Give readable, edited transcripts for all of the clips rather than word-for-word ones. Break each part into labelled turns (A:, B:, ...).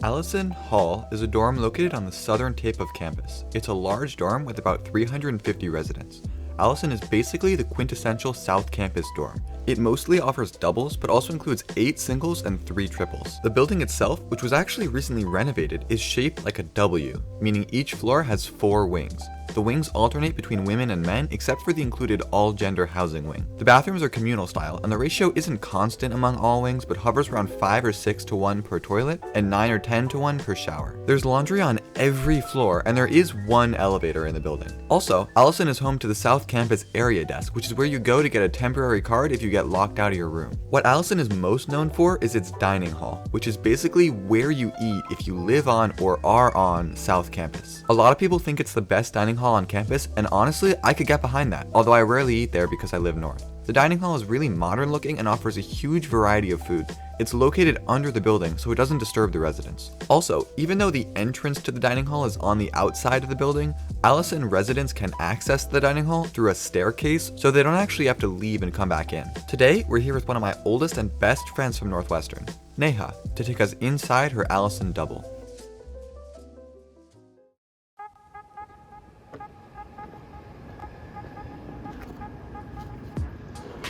A: Allison Hall is a dorm located on the southern tip of campus. It's a large dorm with about 350 residents. Allison is basically the quintessential South Campus dorm. It mostly offers doubles, but also includes 8 singles and 3 triples. The building itself, which was actually recently renovated, is shaped like a W, meaning each floor has 4 wings. The wings alternate between women and men, except for the included all-gender housing wing. The bathrooms are communal style, and the ratio isn't constant among all wings, but hovers around 5 or 6 to 1 per toilet, and 9 or 10 to 1 per shower. There's laundry on every floor, and there is 1 elevator in the building. Also, Allison is home to the South Campus area desk, which is where you go to get a temporary card if you get locked out of your room. What Allison is most known for is its dining hall, which is basically where you eat if you live on or are on South Campus. A lot of people think it's the best dining hall on campus, and honestly, I could get behind that, although I rarely eat there because I live north. The dining hall is really modern looking and offers a huge variety of food. It's located under the building, so it doesn't disturb the residents. Also, even though the entrance to the dining hall is on the outside of the building, Allison residents can access the dining hall through a staircase, so they don't actually have to leave and come back in. Today, we're here with one of my oldest and best friends from Northwestern, Neha, to take us inside her Allison double.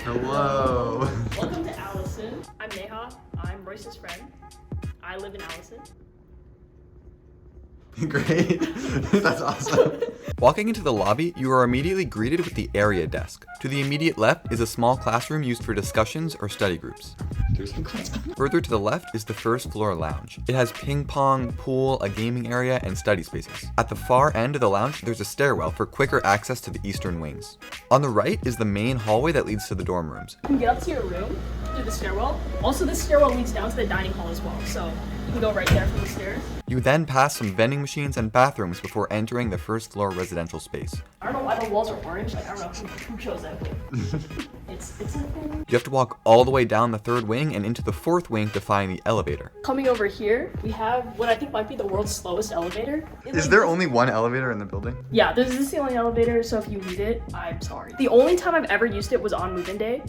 A: Hello.
B: Welcome to Allison. I'm Neha. I'm Royce's friend. I live in Allison.
A: Great. That's awesome. Walking into the lobby, you are immediately greeted with the area desk. To the immediate left is a small classroom used for discussions or study groups. Further to the left is the first floor lounge. It has ping pong, pool, a gaming area, and study spaces. At the far end of the lounge, there's a stairwell for quicker access to the eastern wings. On the right is the main hallway that leads to the dorm rooms.
B: You can get up to your room through the stairwell. Also, this stairwell leads down to the dining hall as well, so you can go right there from the stairs.
A: You then pass some vending machines and bathrooms before entering the first floor residential space.
B: I don't know why the walls are orange. I don't know who chose that. It's a thing.
A: You have to walk all the way down the third wing and into the fourth wing to find the elevator.
B: Coming over here, we have what I think might be the world's slowest elevator.
A: Is there only one elevator in the building?
B: Yeah, this is the only elevator, so if you need it, I'm sorry. The only time I've ever used it was on move-in day.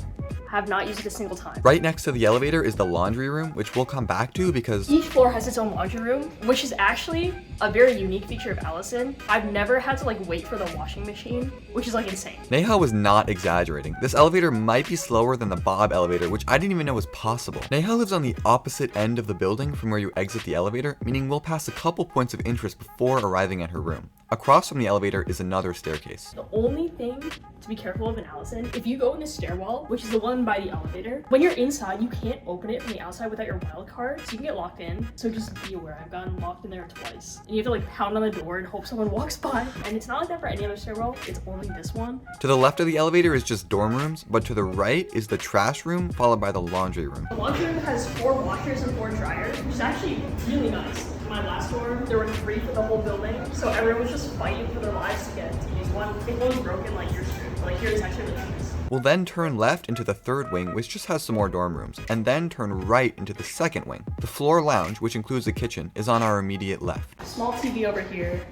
B: Have not used it a single time.
A: Right next to the elevator is the laundry room, which we'll come back to because
B: each floor has its own laundry room, which is actually a very unique feature of Allison. I've never had to wait for the washing machine, which is insane.
A: Neha was not exaggerating. This elevator might be slower than the Bob elevator, which I didn't even know was possible. Neha lives on the opposite end of the building from where you exit the elevator, meaning we'll pass a couple points of interest before arriving at her room. Across from the elevator is another staircase.
B: The only thing to be careful of in Allison, if you go in the stairwell, which is the one by the elevator, when you're inside, you can't open it from the outside without your wild card, so you can get locked in. So just be aware, I've gotten locked in there twice. And you have to pound on the door and hope someone walks by. And it's not like that for any other stairwell, it's only this one.
A: To the left of the elevator is just dorm rooms, but to the right is the trash room, followed by the laundry room.
B: The laundry room has 4 washers and 4 dryers, which is actually really nice. My last dorm, there were 3 for the whole building, so everyone was just fighting for their lives to get to use one. If one was broken, you're screwed. But here is actually really nice.
A: We'll then turn left into the third wing, which just has some more dorm rooms, and then turn right into the second wing. The floor lounge, which includes the kitchen, is on our immediate left.
B: Small TV over here,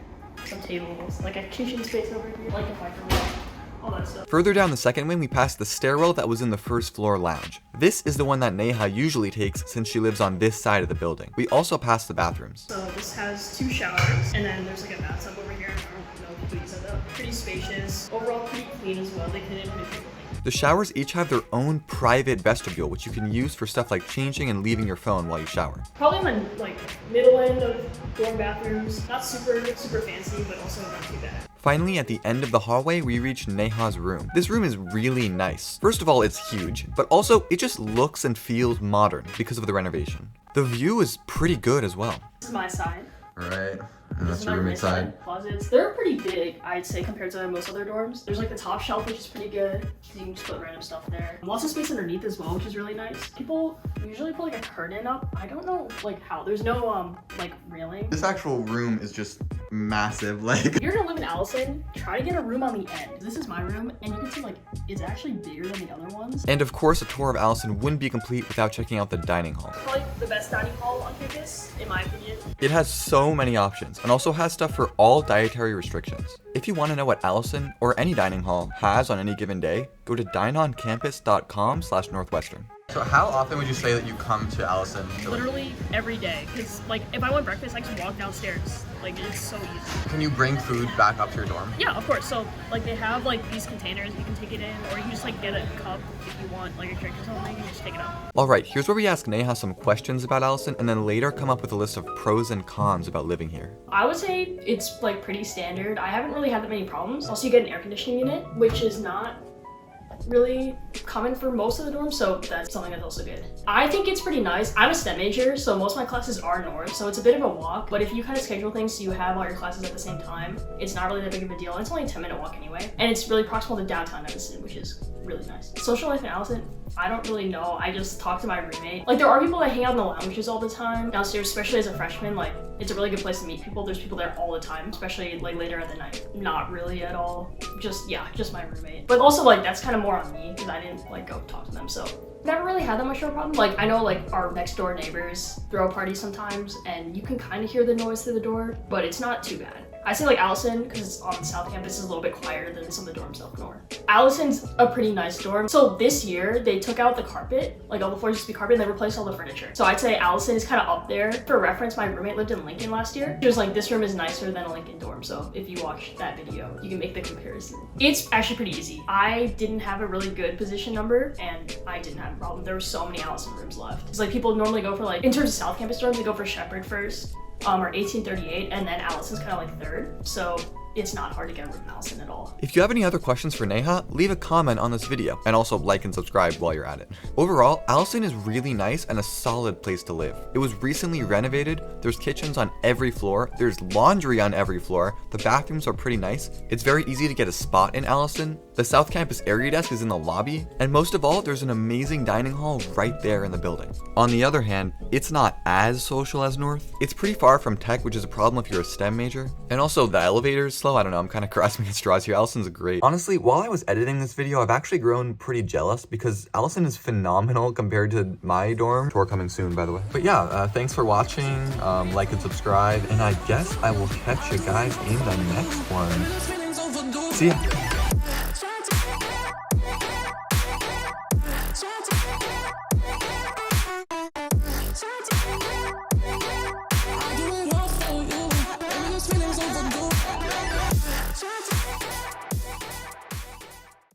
B: some tables, a kitchen space over here, a microwave. All that stuff.
A: Further down the second wing, we pass the stairwell that was in the first floor lounge. This is the one that Neha usually takes since she lives on this side of the building. We also pass the bathrooms.
B: So this has 2 showers, and then there's a bathtub over here. I don't know if you use that. Pretty spacious. Overall pretty clean as well. They clean it pretty frequently.
A: The showers each have their own private vestibule, which you can use for stuff like changing and leaving your phone while you shower.
B: Probably on the middle end of dorm bathrooms. Not super fancy, but also not too bad.
A: Finally, at the end of the hallway, we reach Neha's room. This room is really nice. First of all, it's huge, but also it just looks and feels modern because of the renovation. The view is pretty good as well.
B: This is my side.
A: All right.
B: And that's your roommate side. Closets. They're pretty big, I'd say, compared to most other dorms. There's the top shelf, which is pretty good. You can just put random stuff there. Lots of space underneath as well, which is really nice. People usually put a curtain up. I don't know how. There's no railing.
A: This actual room is just massive.
B: If you're gonna live in Allison, try to get a room on the end. This is my room, and you can see it's actually bigger than the other ones.
A: And of course, a tour of Allison wouldn't be complete without checking out the dining hall.
B: It's probably the best dining hall on campus, in my opinion.
A: It has so many options and also has stuff for all dietary restrictions. If you want to know what Allison or any dining hall has on any given day, go to dineoncampus.com/Northwestern. So how often would you say that you come to Allison?
B: Literally every day, because like if I want breakfast, I can walk downstairs. Like it's so easy.
A: Can you bring food back up to your dorm?
B: Yeah, of course. So like they have like these containers you can take it in, or you can just like get a cup if you want like a drink or something and just take it up.
A: Alright, here's where we ask Neha some questions about Allison and then later come up with a list of pros and cons about living here.
B: I would say it's like pretty standard. I haven't really had that many problems. Also, you get an air conditioning unit, which is not really common for most of the dorms, so that's something that's also good. I think it's pretty nice. I'm a STEM major, so most of my classes are north, so it's a bit of a walk, but if you kind of schedule things so you have all your classes at the same time, it's not really that big of a deal. It's only a 10-minute walk anyway, and it's really proximal to downtown Edison, which is really nice. Social life in Allison, I don't really know. I just talk to my roommate. Like, there are people that hang out in the lounges all the time downstairs, especially as a freshman. Like, it's a really good place to meet people. There's people there all the time, especially like later at the night. Not really at all. Just my roommate. But also, like, that's kind of more on me because I didn't like go talk to them. So never really had that much of a problem. Like, I know like our next door neighbors throw parties sometimes, and you can kind of hear the noise through the door, but it's not too bad. I say like Allison, because it's on the South Campus, is a little bit quieter than some of the dorms up north. Allison's a pretty nice dorm. So this year, they took out the carpet, like all the floors used to be carpet, and they replaced all the furniture. So I'd say Allison is kind of up there. For reference, my roommate lived in Lincoln last year. She was like, this room is nicer than a Lincoln dorm. So if you watch that video, you can make the comparison. It's actually pretty easy. I didn't have a really good position number, and I didn't have a problem. There were so many Allison rooms left. It's like people normally go for like, in terms of South Campus dorms, they go for Shepherd first, or 1838, and then Allison's kind of like third. So it's not hard to get a room in Allison at all.
A: If you have any other questions for Neha, leave a comment on this video, and also like and subscribe while you're at it. Overall, Allison is really nice and a solid place to live. It was recently renovated, there's kitchens on every floor, there's laundry on every floor, the bathrooms are pretty nice, it's very easy to get a spot in Allison, the South Campus area desk is in the lobby, and most of all, there's an amazing dining hall right there in the building. On the other hand, it's not as social as North. It's pretty far from tech, which is a problem if you're a STEM major, and also the elevator's slow. I don't know, I'm kind of grasping at straws here. Allison's great. Honestly, while I was editing this video, I've actually grown pretty jealous because Allison is phenomenal compared to my dorm. Tour coming soon, by the way. But yeah, thanks for watching, like and subscribe, and I guess I will catch you guys in the next one. See ya.